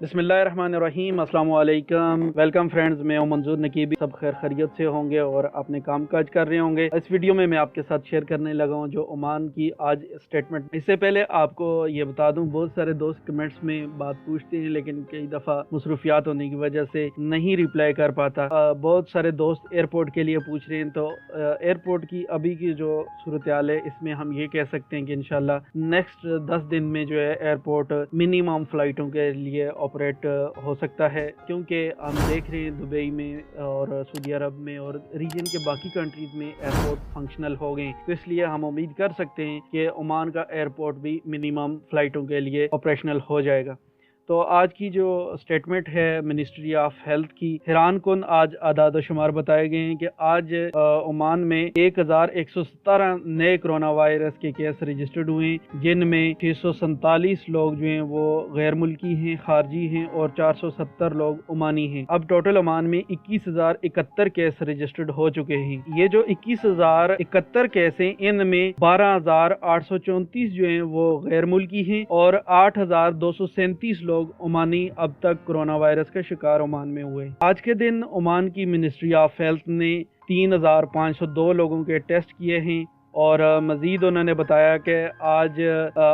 बिस्मिल्लाहिर्रहमानिर्रहीम, अस्सलाम वालेकुम। वेलकम फ्रेंड्स, मैं हूं मंजूर नकीबी। सब खैर खैरियत से होंगे और अपने काम काज कर रहे होंगे। इस वीडियो में मैं आपके साथ शेयर करने लगा हूं जो ओमान की आज स्टेटमेंट। इससे पहले आपको ये बता दूं, बहुत सारे दोस्त कमेंट्स में बात पूछते हैं लेकिन कई दफ़ा मसरूफियात होने की वजह से नहीं रिप्लाई कर पाता। बहुत सारे दोस्त एयरपोर्ट के लिए पूछ रहे हैं, तो एयरपोर्ट की अभी की जो सूरत हाल है इसमें हम ये कह सकते हैं कि इंशाल्लाह नेक्स्ट 10 दिन में जो है एयरपोर्ट मिनिमम फ़्लाइटों के लिए ऑपरेट हो सकता है, क्योंकि हम देख रहे हैं दुबई में और सऊदी अरब में और रीजन के बाकी कंट्रीज़ में एयरपोर्ट फंक्शनल हो गए। तो इसलिए हम उम्मीद कर सकते हैं कि ओमान का एयरपोर्ट भी मिनिमम फ़्लाइटों के लिए ऑपरेशनल हो जाएगा। तो आज की जो स्टेटमेंट है मिनिस्ट्री ऑफ हेल्थ की, हैरान कुन आज आदाद शुमार बताए गए हैं कि आज ओमान में 1117 नए कोरोना वायरस के केस रजिस्टर्ड हुए, जिनमें 647 लोग जो हैं वो गैर मुल्की हैं, खारजी हैं और 470 लोग ओमानी हैं। अब टोटल ओमान में 21,071 केस रजिस्टर्ड हो चुके हैं। ये जो 21,071 केस हैं, इनमें 12,834 जो हैं वो गैर मुल्की हैं और 8,237 लोग ओमानी अब तक कोरोना वायरस का शिकार ओमान में हुए। आज के दिन ओमान की मिनिस्ट्री ऑफ हेल्थ ने 3,502 लोगों के टेस्ट किए हैं और मज़ीद उन्होंने बताया कि आज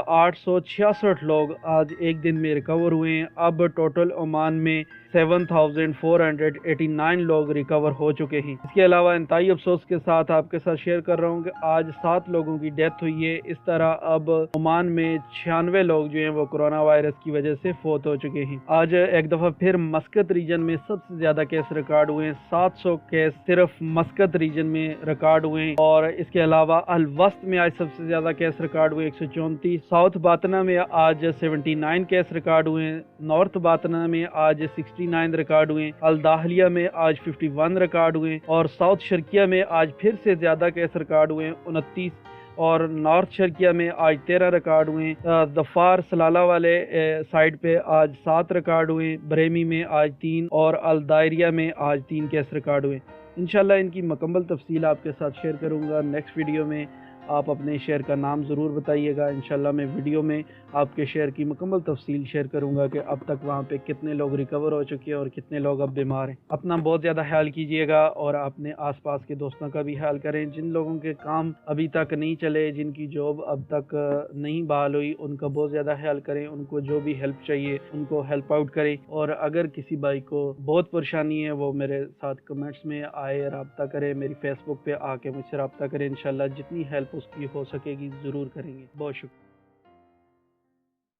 866 लोग आज एक दिन में रिकवर हुए हैं। अब टोटल ओमान में 7,489 लोग रिकवर हो चुके हैं। इसके अलावा इंतहाई अफसोस के साथ आपके साथ शेयर कर रहा हूँ कि आज 7 लोगों की डेथ हुई है। इस तरह अब ओमान में 96 लोग जो हैं वो कोरोना वायरस की वजह से फोत हो चुके हैं। आज एक दफ़ा फिर मस्कत रीजन में सबसे ज़्यादा केस रिकॉर्ड हुए हैं। 700 केस सिर्फ मस्कत रीजन में रिकॉर्ड हुए हैं और इसके अलावा अल-वस्त में आज सबसे ज़्यादा केस रिकॉर्ड हुए 134। साउथ बातना में आज 79 केस रिकॉर्ड हुए हैं। नॉर्थ बातना में आज 69 रिकॉर्ड हुए। अल-दाहलिया में आज 51 रिकॉर्ड हुए और साउथ शर्किया में आज फिर से ज़्यादा केस रिकॉर्ड हुए 29 और नॉर्थ शर्किया में आज 13 रिकॉर्ड हुए। दफार सलाला वाले साइड पे आज 7 रिकॉर्ड हुए। बरेमी में आज 3 और अल दायरिया में आज 3 केस रिकॉर्ड हुए। इंशाल्लाह इनकी मुकम्मल तफसील आपके साथ शेयर करूँगा नेक्स्ट वीडियो में। आप अपने शहर का नाम ज़रूर बताइएगा। इंशाल्लाह मैं वीडियो में आपके शहर की मुकम्मल तफसील शेयर करूँगा कि अब तक वहाँ पे कितने लोग रिकवर हो चुके हैं और कितने लोग अब बीमार हैं। अपना बहुत ज़्यादा ख्याल कीजिएगा और अपने आसपास के दोस्तों का भी ख्याल करें। जिन लोगों के काम अभी तक नहीं चले, जिनकी जॉब अब तक नहीं बहाल हुई, उनका बहुत ज़्यादा ख्याल करें। उनको जो भी हेल्प चाहिए उनको हेल्प आउट करें। और अगर किसी भाई को बहुत परेशानी है वो मेरे साथ कमेंट्स में आए, रब्ता करें, मेरी फेसबुक पे आके मुझसे रब्ता करें। इंशाल्लाह जितनी हेल्प उसकी हो सकेगी ज़रूर करेंगे। बहुत शुक्रिया।